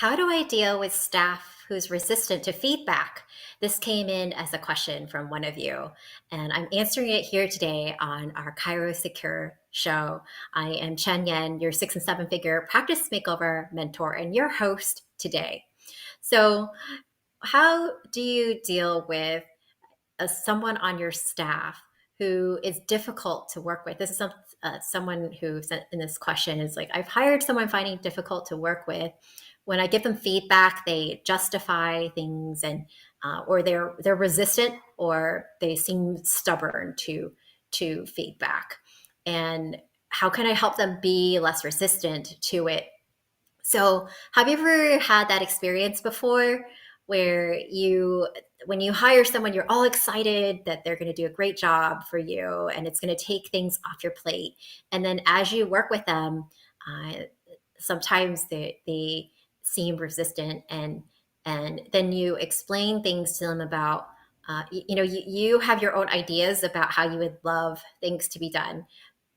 How do I deal with staff who's resistant to feedback? This came in as a question from one of you, and I'm answering it here today on our Cairo Secure show. I am Chen Yen, your 6 and 7 figure practice makeover mentor, and your host today. So, how do you deal with someone on your staff who is difficult to work with? This is someone who sent in this question is like, I've hired someone finding difficult to work with. When I give them feedback, they justify things and or they're resistant or they seem stubborn to feedback. And how can I help them be less resistant to it? So, have you ever had that experience before where when you hire someone, you're all excited that they're going to do a great job for you and it's going to take things off your plate. And then as you work with them, uh, sometimes they seem resistant and then you explain things to them about, you have your own ideas about how you would love things to be done,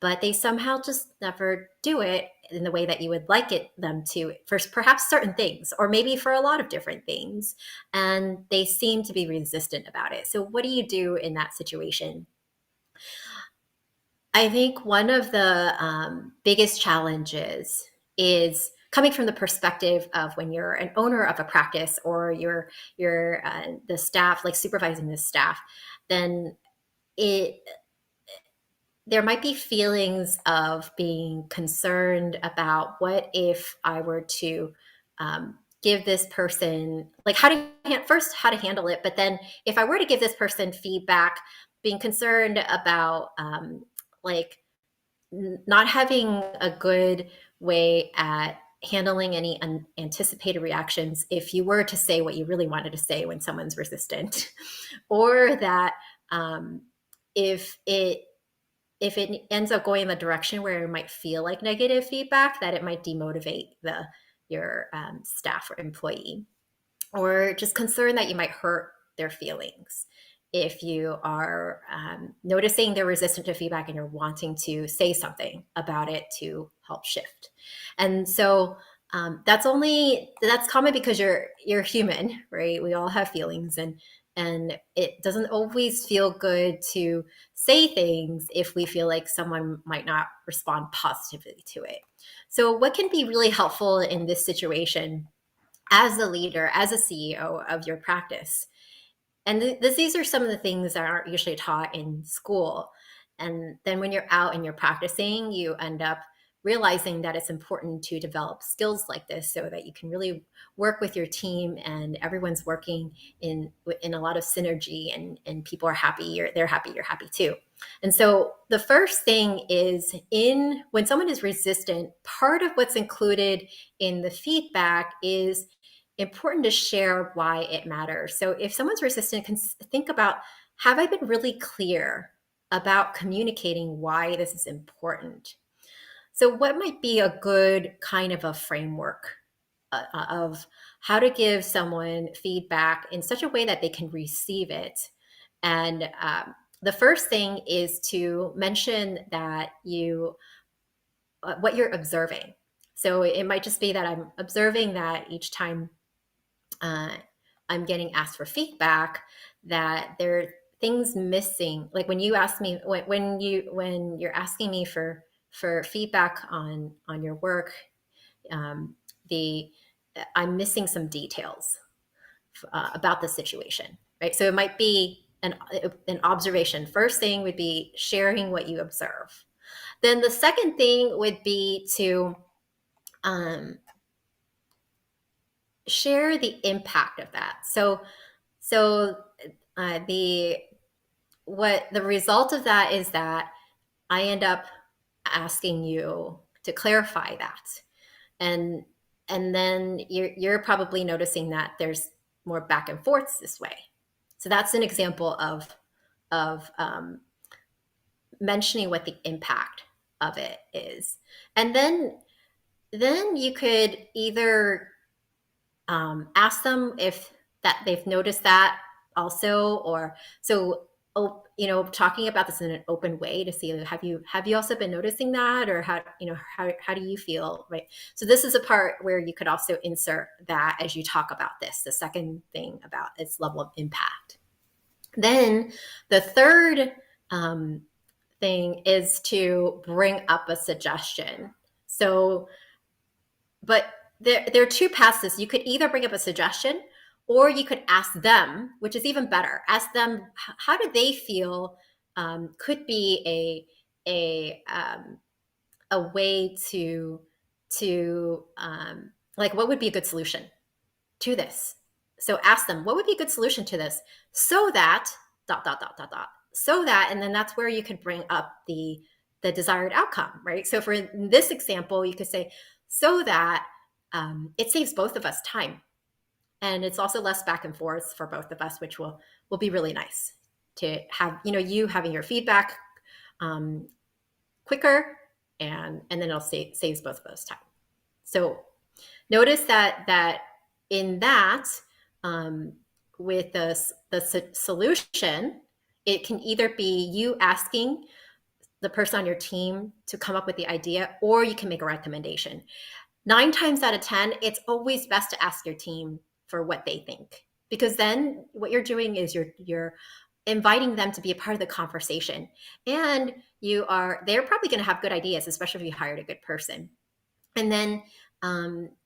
but they somehow just never do it in the way that you would like them to for perhaps certain things or maybe for a lot of different things, and they seem to be resistant about it. So what do you do in that situation? I think one of the biggest challenges is coming from the perspective of when you're an owner of a practice or you're the staff, like supervising the staff. Then it there might be feelings of being concerned about what if I were to give this person, like first how to handle it, but then if I were to give this person feedback, being concerned about like not having a good way at handling any unanticipated reactions if you were to say what you really wanted to say when someone's resistant, or that um, if it ends up going in the direction where it might feel like negative feedback, that it might demotivate your staff or employee, or just concern that you might hurt their feelings if you are noticing they're resistant to feedback and you're wanting to say something about it to help shift. And so that's common because you're human, right? We all have feelings, and it doesn't always feel good to say things if we feel like someone might not respond positively to it. So what can be really helpful in this situation as a leader, as a CEO of your practice? And these are some of the things that aren't usually taught in school. And then when you're out and you're practicing, you end up realizing that it's important to develop skills like this so that you can really work with your team and everyone's working in a lot of synergy, and people are happy, they're happy, you're happy too. And so the first thing is, in when someone is resistant, part of what's included in the feedback is important to share why it matters. So if someone's resistant, can think about, have I been really clear about communicating why this is important? So what might be a good kind of a framework of how to give someone feedback in such a way that they can receive it? And the first thing is to mention that what you're observing. So it might just be that I'm observing that each time uh, I'm getting asked for feedback, that there are things missing. Like when you ask me, when you're asking me for feedback on your work, um, the I'm missing some details about the situation, right? So it might be an observation. First thing would be sharing what you observe. Then the second thing would be to um, share the impact of that. So the what the result of that is that I end up asking you to clarify that, and and then you're probably noticing that there's more back and forths this way. So that's an example of mentioning what the impact of it is, and then you could either ask them if that they've noticed that also, or so talking about this in an open way to see, have you also been noticing that, or how do you feel, right? So this is a part where you could also insert that as you talk about this. The second thing about its level of impact. Then the third thing is to bring up a suggestion. So, but there are two paths. You could either bring up a suggestion, or you could ask them, which is even better. Ask them how do they feel could be a way to like, what would be a good solution to this. So ask them, what would be a good solution to this, so that dot dot dot dot dot, so that, and then that's where you could bring up the desired outcome, right? So for this example, you could say, so that it saves both of us time, and it's also less back and forth for both of us, which will be really nice to have, you having your feedback quicker, and then it'll saves both of us time. So notice that in that, with the solution, it can either be you asking the person on your team to come up with the idea, or you can make a recommendation. 9 times out of 10, it's always best to ask your team for what they think, because then what you're doing is you're inviting them to be a part of the conversation, and they're probably going to have good ideas, especially if you hired a good person. And then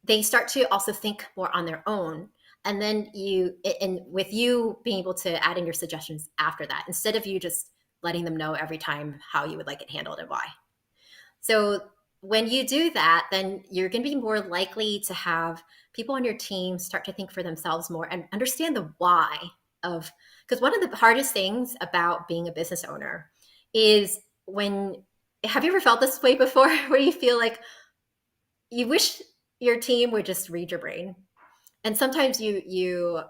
they start to also think more on their own. And then with you being able to add in your suggestions after that, instead of you just letting them know every time how you would like it handled and why. So when you do that, then you're going to be more likely to have people on your team start to think for themselves more and understand the why of, because one of the hardest things about being a business owner is have you ever felt this way before, where you feel like you wish your team would just read your brain? And sometimes you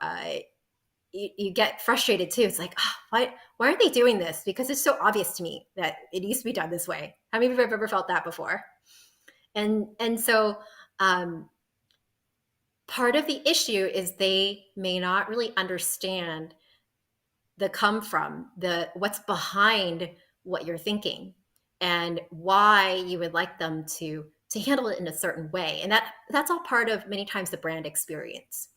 get frustrated too. It's like, why aren't they doing this? Because it's so obvious to me that it needs to be done this way. How many of you have ever felt that before? And so part of the issue is they may not really understand what's behind what you're thinking, and why you would like them to handle it in a certain way. And that's all part of, many times, the brand experience.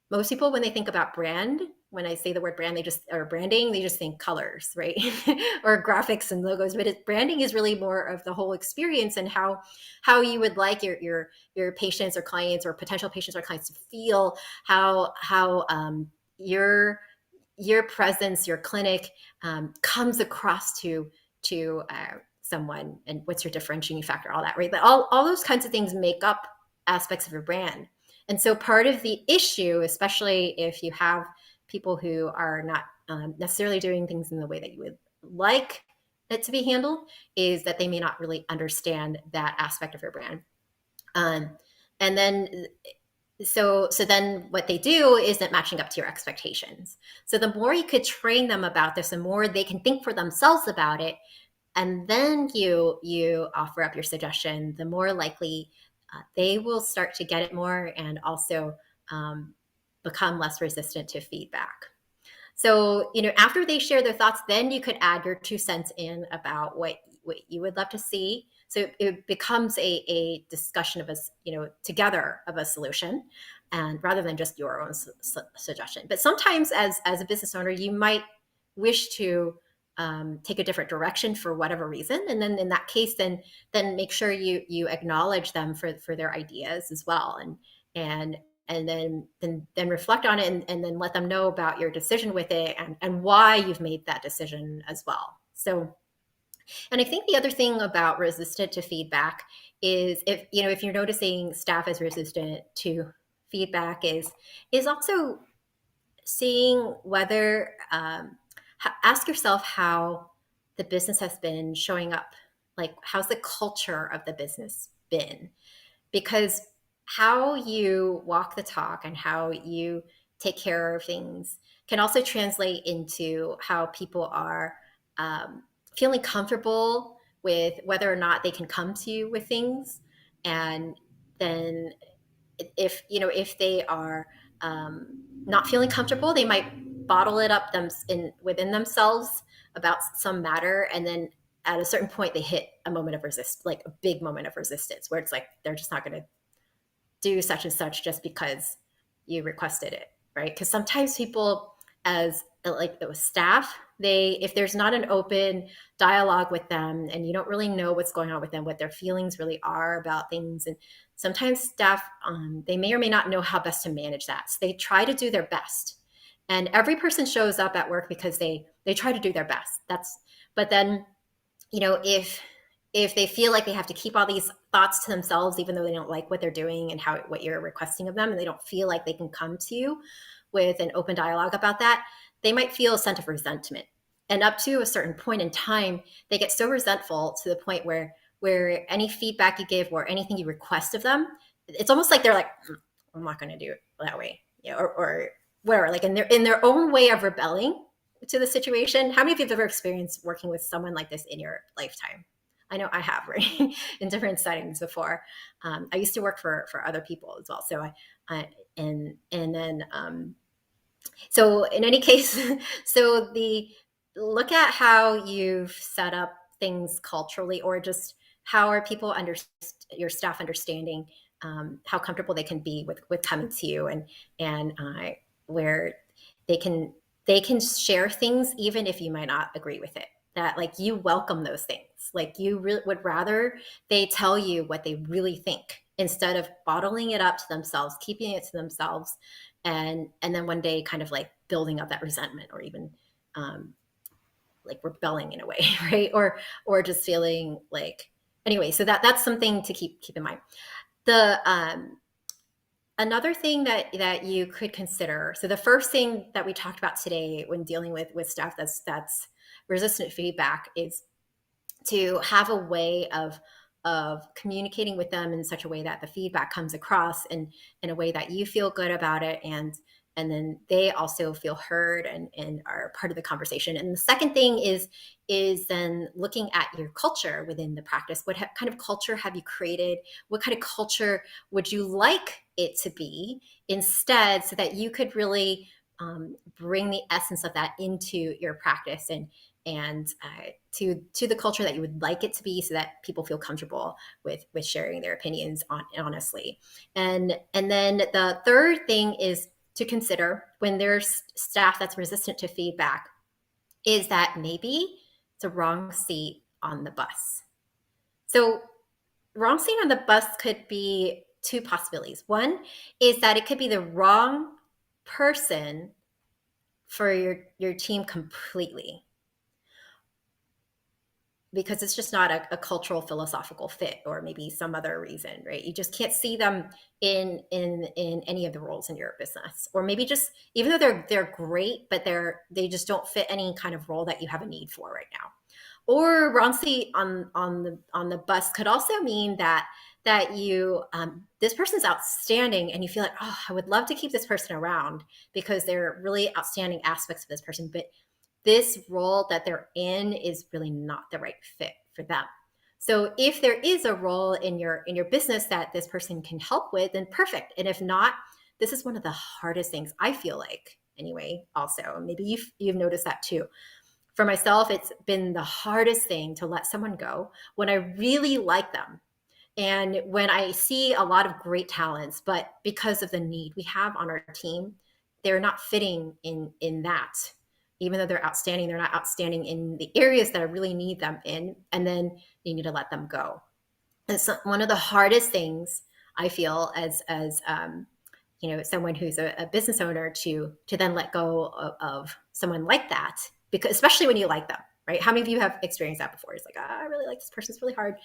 Most people, when they think about brand, when I say the word brand, branding, they just think colors, right? Or graphics and logos. But branding is really more of the whole experience, and how you would like your patients or clients, or potential patients or clients, to feel, how your presence, your clinic comes across to someone, and what's your differentiating factor, all that, right? But all those kinds of things make up aspects of your brand. And so part of the issue, especially if you have people who are not necessarily doing things in the way that you would like it to be handled, is that they may not really understand that aspect of your brand. And then so then what they do isn't matching up to your expectations. So the more you could train them about this, the more they can think for themselves about it, and then you offer up your suggestion, the more likely they will start to get it more, and also become less resistant to feedback. So, after they share their thoughts, then you could add your 2 cents in about what you would love to see. So it becomes a discussion of together of a solution, and rather than just your own suggestion. But sometimes as a business owner, you might wish to take a different direction for whatever reason. And then in that case, then make sure you acknowledge them for their ideas as well. And then reflect on it, and then let them know about your decision with it, and why you've made that decision as well. So, and I think the other thing about resistant to feedback is, if you're noticing staff is resistant to feedback, is also seeing whether, ask yourself how the business has been showing up. Like, how's the culture of the business been? Because how you walk the talk and how you take care of things can also translate into how people are feeling comfortable with whether or not they can come to you with things. And then if they are not feeling comfortable, they might bottle it up within themselves about some matter, and then at a certain point they hit a moment of like a big moment of resistance, where it's like they're just not going to do such and such just because you requested it, right? Because sometimes people, as like it was staff, if there's not an open dialogue with them and you don't really know what's going on with them, what their feelings really are about things, and sometimes staff, they may or may not know how best to manage that, so they try to do their best, and every person shows up at work because they try to do their best. But then, if they feel like they have to keep all these thoughts to themselves, even though they don't like what they're doing and what you're requesting of them, and they don't feel like they can come to you with an open dialogue about that, they might feel a sense of resentment. And up to a certain point in time, they get so resentful to the point where any feedback you give or anything you request of them, it's almost like they're like, I'm not going to do it that way, or whatever, like in their own way of rebelling to the situation. How many of you have ever experienced working with someone like this in your lifetime? I know I have, right? In different settings before. I used to work for other people as well. So so in any case, so look at how you've set up things culturally, or just how are people your staff understanding how comfortable they can be with coming to you, and where they can share things even if you might not agree with it. That like you welcome those things. Like you would rather they tell you what they really think instead of bottling it up to themselves, keeping it to themselves, and then one day kind of like building up that resentment, or even like rebelling in a way, right? Or just feeling like, anyway. So that's something to keep in mind. The another thing that you could consider. So the first thing that we talked about today when dealing with staff that's resistant feedback is to have a way of communicating with them in such a way that the feedback comes across in a way that you feel good about it, and then they also feel heard and are part of the conversation. And the second thing is then looking at your culture within the practice. What kind of culture have you created? What kind of culture would you like it to be instead, so that you could really bring the essence of that into your practice, and to the culture that you would like it to be, so that people feel comfortable with sharing their opinions honestly. And then the third thing is to consider when there's staff that's resistant to feedback, is that maybe it's a wrong seat on the bus. So wrong seat on the bus could be two possibilities. One is that it could be the wrong person for your team completely, because it's just not a cultural philosophical fit, or maybe some other reason, right? You just can't see them in any of the roles in your business, or maybe just, even though they're great, but they just don't fit any kind of role that you have a need for right now. Or wrong seat on the bus could also mean that you this person's outstanding, and you feel like, oh, I would love to keep this person around because they're really outstanding aspects of this person, but this role that they're in is really not the right fit for them. So if there is a role in your business that this person can help with, then perfect. And if not, this is one of the hardest things, I feel like, anyway. Also, maybe you've noticed that too. For myself, it's been the hardest thing to let someone go when I really like them, and when I see a lot of great talents, but because of the need we have on our team, they're not fitting in that. Even though they're outstanding, they're not outstanding in the areas that I really need them in, and then you need to let them go. It's one of the hardest things I feel as someone who's a business owner, to then let go of someone like that, because especially when you like them, right? How many of you have experienced that before? It's like, oh, I really like this person. It's really hard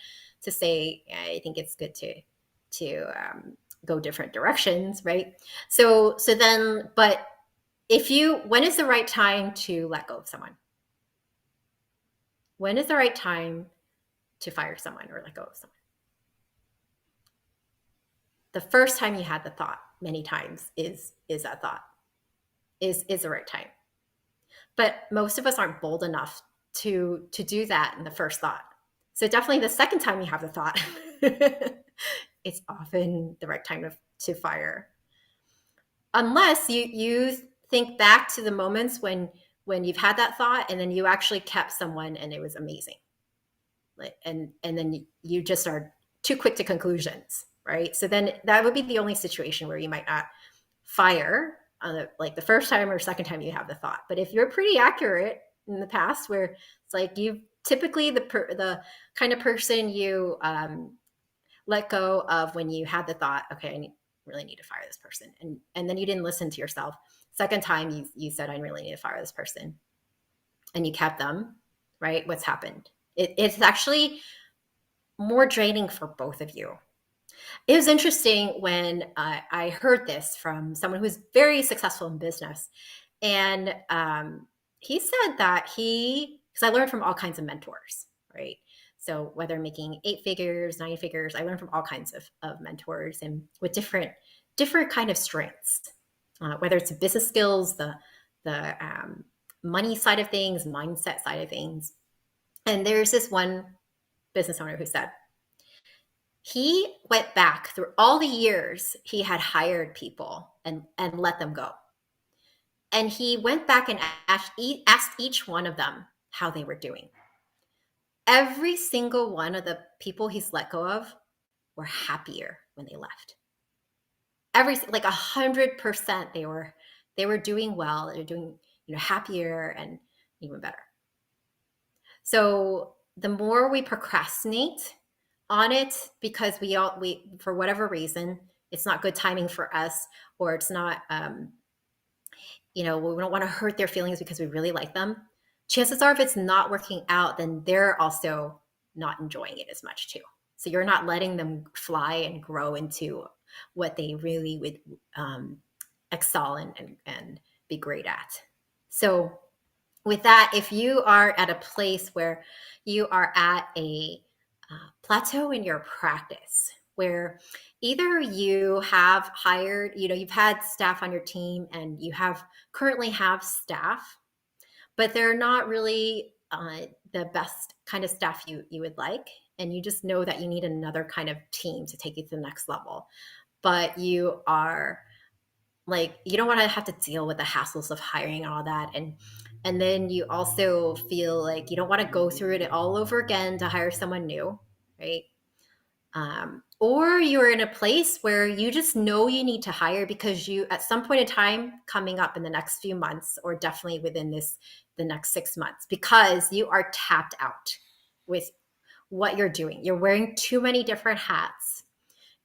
to say, I think it's good to go different directions, right? So then, but when is the right time to let go of someone? When is the right time to fire someone or let go of someone? The first time you had the thought, many times, is that thought is the right time. But most of us aren't bold enough to do that in the first thought. So definitely the second time you have the thought, it's often the right time to fire. Unless you think back to the moments when you've had that thought and then you actually kept someone and it was amazing. Like, and then you just are too quick to conclusions, right? So then that would be the only situation where you might not fire on like the first time or second time you have the thought. But if you're pretty accurate in the past, where it's like you typically the kind of person you let go of when you had the thought, okay, really need to fire this person, and then you didn't listen to yourself. Second time you said, I really need to fire this person, and you kept them, right? What's happened? It's actually more draining for both of you. It was interesting when I heard this from someone who's very successful in business. And he said that because I learned from all kinds of mentors, right? So whether making 8 figures, 9 figures, I learned from all kinds of mentors and with different kind of strengths, whether it's business skills, the money side of things, mindset side of things. And there's this one business owner who said, he went back through all the years he had hired people and let them go. And he went back and asked each one of them how they were doing. Every single one of the people he's let go of were happier when they left. Like 100%, they were doing well. They're doing, happier and even better. So the more we procrastinate on it, because we for whatever reason, it's not good timing for us, or it's not, we don't want to hurt their feelings because we really like them. Chances are, if it's not working out, then they're also not enjoying it as much too. So you're not letting them fly and grow into what they really would excel and be great at. So with that, if you are at a place where you are at a plateau in your practice, where either you have hired, you've had staff on your team and you currently have staff, but they're not really the best kind of staff you would like. And you just know that you need another kind of team to take you to the next level. But you are like, you don't want to have to deal with the hassles of hiring and all that. And then you also feel like you don't want to go through it all over again to hire someone new, right? Or you're in a place where you just know you need to hire because you, at some point in time coming up in the next few months, or definitely within the next 6 months, because you are tapped out with what you're doing. You're wearing too many different hats,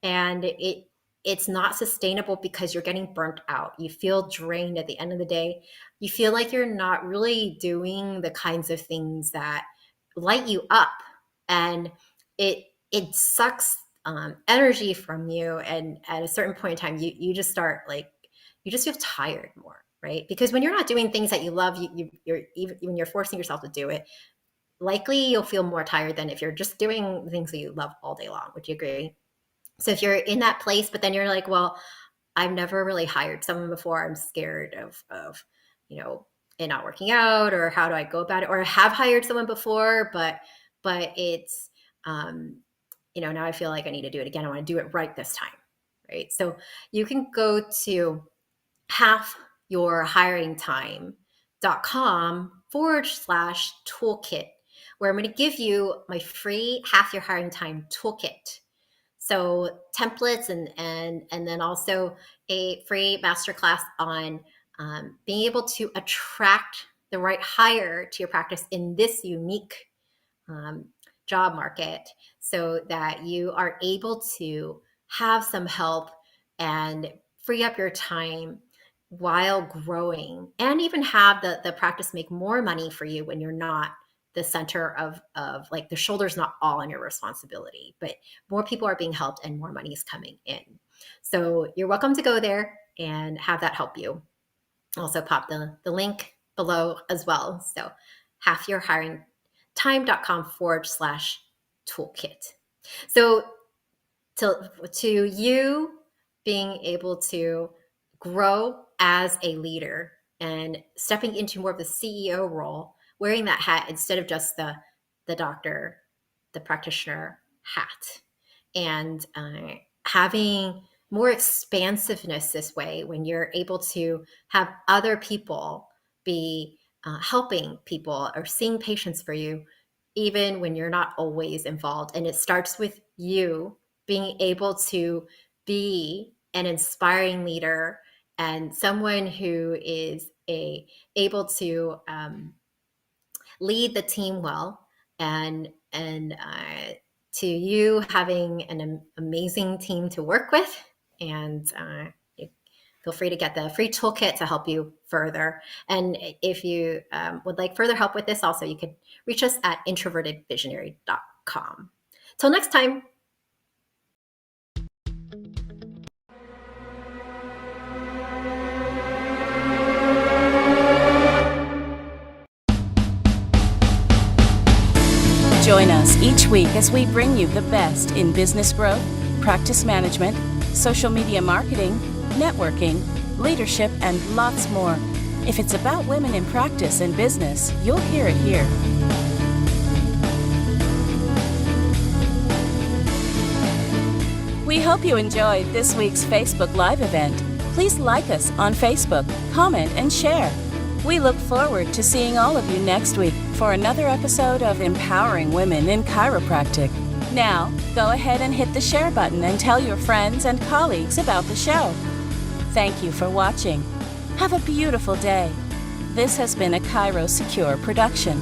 and it's not sustainable because you're getting burnt out. You feel drained at the end of the day. You feel like you're not really doing the kinds of things that light you up, and it sucks energy from you. And at a certain point in time, you just start you just feel tired more, right? Because when you're not doing things that you love, you're even when you're forcing yourself to do it, likely you'll feel more tired than if you're just doing things that you love all day long. Would you agree? So if you're in that place, but then you're like, well, I've never really hired someone before. I'm scared of it not working out, or how do I go about it? Or I have hired someone before, but it's, now I feel like I need to do it again. I want to do it right this time, right? So you can go to halfyourhiringtime.com/toolkit, where I'm going to give you my free Half Your Hiring Time toolkit. So templates and then also a free masterclass on being able to attract the right hire to your practice in this unique job market, so that you are able to have some help and free up your time while growing, and even have the practice make more money for you when you're not the center of like, the shoulder's not all on your responsibility, but more people are being helped and more money is coming in. So you're welcome to go there and have that help you. I'll also pop the link below as well. So halfyourhiringtime.com/toolkit. So to you being able to grow as a leader and stepping into more of the CEO role, wearing that hat instead of just the doctor, the practitioner hat, and having more expansiveness this way when you're able to have other people be helping people or seeing patients for you, even when you're not always involved. And it starts with you being able to be an inspiring leader and someone who is able to lead the team well, and to you having an amazing team to work with, and feel free to get the free toolkit to help you further. And if you would like further help with this, also you could reach us at introvertedvisionary.com. Till next time. Join us each week as we bring you the best in business growth, practice management, social media marketing, networking, leadership, and lots more. If it's about women in practice and business, you'll hear it here. We hope you enjoyed this week's Facebook Live event. Please like us on Facebook, comment, and share. We look forward to seeing all of you next week for another episode of Empowering Women in Chiropractic. Now, go ahead and hit the share button and tell your friends and colleagues about the show. Thank you for watching. Have a beautiful day. This has been a Chiro Secure production.